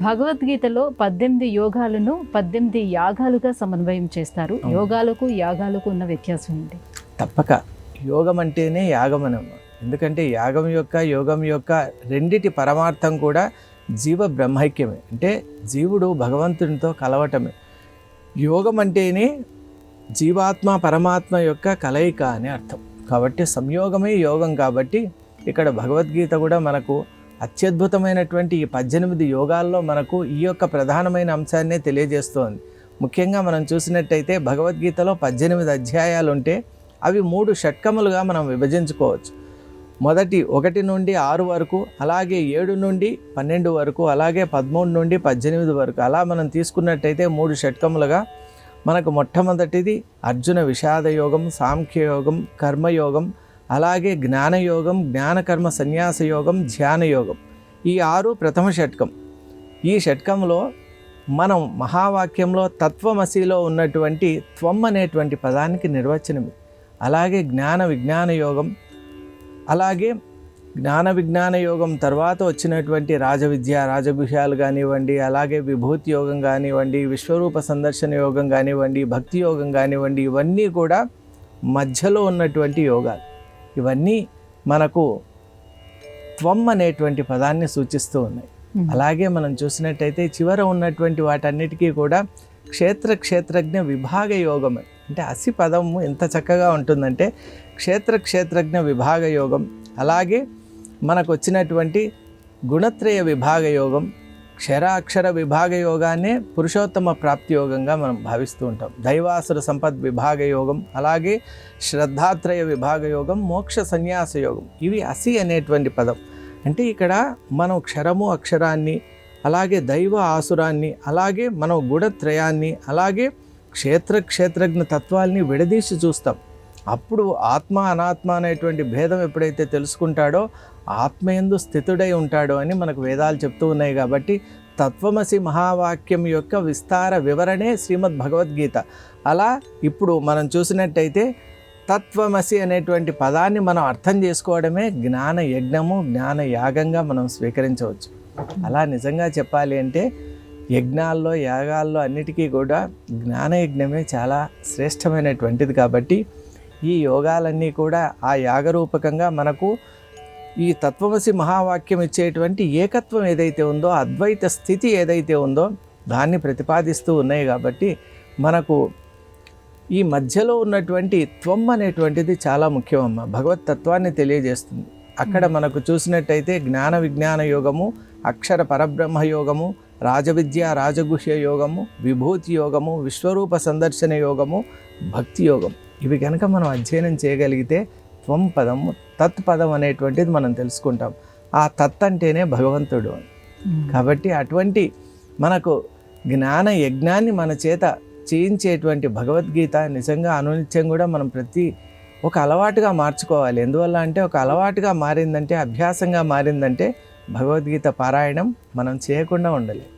భగవద్గీతలో 18 యోగాలను 18 యాగాలుగా సమన్వయం చేస్తారు. యోగాలకు యాగాలకు ఉన్న వ్యత్యాసం ఏంటి? తప్పక యోగం అంటేనే యాగమనమ్మ. ఎందుకంటే యోగం యొక్క రెండిటి పరమార్థం కూడా జీవ బ్రహ్మైక్యమే. అంటే జీవుడు భగవంతునితో కలవటమే. యోగం అంటేనే జీవాత్మ పరమాత్మ యొక్క కలయిక అని అర్థం. కాబట్టి సంయోగమే యోగం. కాబట్టి ఇక్కడ భగవద్గీత కూడా మనకు అత్యద్భుతమైనటువంటి ఈ 18 యోగాల్లో మనకు ఈ యొక్క ప్రధానమైన అంశాన్నే తెలియజేస్తోంది. ముఖ్యంగా మనం చూసినట్టయితే భగవద్గీతలో 18 అధ్యాయాలు ఉంటే అవి 3 షట్కములుగా మనం విభజించుకోవచ్చు. మొదటి 1 నుండి 6 వరకు, అలాగే 7 నుండి 12 వరకు, అలాగే 13 నుండి 18 వరకు, అలా మనం తీసుకున్నట్టయితే 3 షట్కములుగా మనకు మొట్టమొదటిది అర్జున విషాద యోగం, సాంఖ్యయోగం, కర్మయోగం, అలాగే జ్ఞానయోగం, జ్ఞానకర్మ సన్యాస యోగం, ధ్యాన యోగం. ఈ 6 ప్రథమ షట్కం. ఈ షట్కంలో మనం మహావాక్యంలో తత్వమసిలో ఉన్నటువంటి త్వం అనేటువంటి పదానికి నిర్వచనం. అలాగే జ్ఞాన విజ్ఞాన యోగం, అలాగే జ్ఞాన విజ్ఞాన యోగం తర్వాత వచ్చినటువంటి రాజవిద్య రాజగుహ్యాలు కానివ్వండి, అలాగే విభూతి యోగం కానివ్వండి, విశ్వరూప సందర్శన యోగం కానివ్వండి, భక్తి యోగం కానివ్వండి, ఇవన్నీ కూడా మధ్యలో ఉన్నటువంటి యోగాలు. ఇవన్నీ మనకు త్వం అనేటువంటి పదాన్ని సూచిస్తూ ఉన్నాయి. అలాగే మనం చూసినట్టయితే చివర ఉన్నటువంటి వాటన్నిటికీ కూడా క్షేత్రజ్ఞ విభాగ యోగం. అంటే అసి పదము ఎంత చక్కగా ఉంటుందంటే క్షేత్రజ్ఞ విభాగ యోగం, అలాగే మనకు వచ్చినటువంటి గుణత్రయ విభాగ యోగం, క్షరాక్షర విభాగ యోగాన్నే పురుషోత్తమ ప్రాప్తి యోగంగా మనం భావిస్తూ ఉంటాం. దైవాసుర సంపద్ విభాగ యోగం, అలాగే శ్రద్ధాత్రయ విభాగ యోగం, మోక్ష సన్యాస యోగం. ఇవి అసి అనేటువంటి పదం. అంటే ఇక్కడ మనం క్షరము అక్షరాన్ని, అలాగే దైవ ఆసురాన్ని, అలాగే మనం గుణత్రయాన్ని, అలాగే క్షేత్రజ్ఞ తత్వాల్ని విడదీసి చూస్తాం. అప్పుడు ఆత్మ అనాత్మ అనేటువంటి భేదం ఎప్పుడైతే తెలుసుకుంటాడో ఆత్మయందు స్థితుడై ఉంటాడో అని మనకు వేదాలు చెప్తూ ఉన్నాయి. కాబట్టి తత్వమసి మహావాక్యం యొక్క విస్తార వివరణే శ్రీమద్ భగవద్గీత. అలా ఇప్పుడు మనం చూసినట్టయితే తత్వమసి అనేటువంటి పదాన్ని మనం అర్థం చేసుకోవడమే జ్ఞాన యజ్ఞము, జ్ఞాన యాగంగా మనం స్వీకరించవచ్చు. అలా నిజంగా చెప్పాలి అంటే యజ్ఞాల్లో యాగాల్లో అన్నిటికీ కూడా జ్ఞానయజ్ఞమే చాలా శ్రేష్టమైనటువంటిది. కాబట్టి ఈ యోగాలన్నీ కూడా ఆ యాగరూపకంగా మనకు ఈ తత్వమసి మహావాక్యం ఇచ్చేటువంటి ఏకత్వం ఏదైతే ఉందో, అద్వైత స్థితి ఏదైతే ఉందో దాన్ని ప్రతిపాదిస్తూ ఉన్నాయి. కాబట్టి మనకు ఈ మధ్యలో ఉన్నటువంటి త్వం అనేటువంటిది చాలా ముఖ్యమమ్మ. భగవత్ తత్వాన్ని తెలియజేస్తుంది. అక్కడ మనకు చూసినట్టయితే జ్ఞాన విజ్ఞాన యోగము, అక్షర పరబ్రహ్మ యోగము, రాజవిద్య రాజగుహ్య యోగము, విభూతి యోగము, విశ్వరూప సందర్శన యోగము, భక్తి యోగం. ఇవి కనుక మనం అధ్యయనం చేయగలిగితే త్వం పదము, తత్పదం అనేటువంటిది మనం తెలుసుకుంటాం. ఆ తత్ అంటేనే భగవంతుడు. కాబట్టి అటువంటి మనకు జ్ఞాన యజ్ఞాన్ని మన చేత చేయించేటువంటి భగవద్గీత నిజంగా అనునిత్యం కూడా మనం ఒక అలవాటుగా మార్చుకోవాలి. ఎందువల్ల అంటే ఒక అలవాటుగా మారిందంటే, అభ్యాసంగా మారిందంటే భగవద్గీత పారాయణం మనం చేయకుండా ఉండలేం.